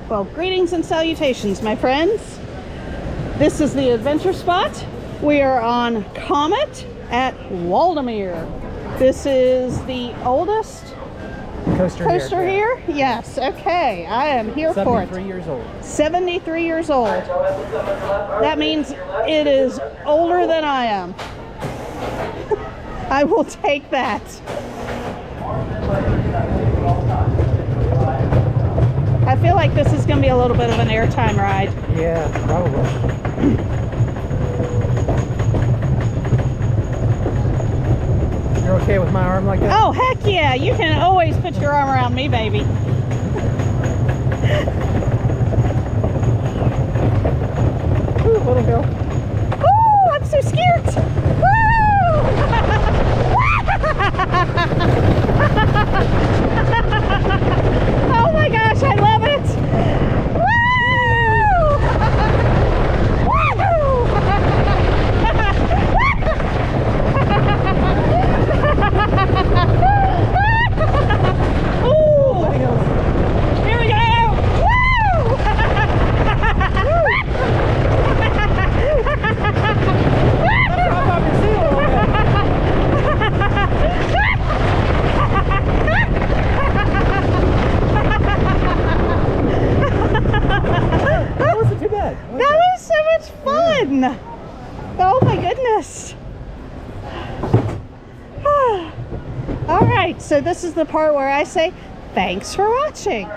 Well, greetings and salutations, my friends. This is the adventure spot. We are on Comet at Waldameer. This is the oldest coaster here? Yes, okay. I am here for it. 73 years old. 73 years old. That means it is older than I am. I will take that. I feel like this is going to be a little bit of an airtime ride. Yeah, probably. You're okay with my arm like that? Oh, heck yeah. You can always put your arm around me, baby. Ooh, let him go. Ooh, I'm so scared. Woo! Oh my gosh, I love it. Oh my goodness. All right, so this is the part where I say thanks for watching.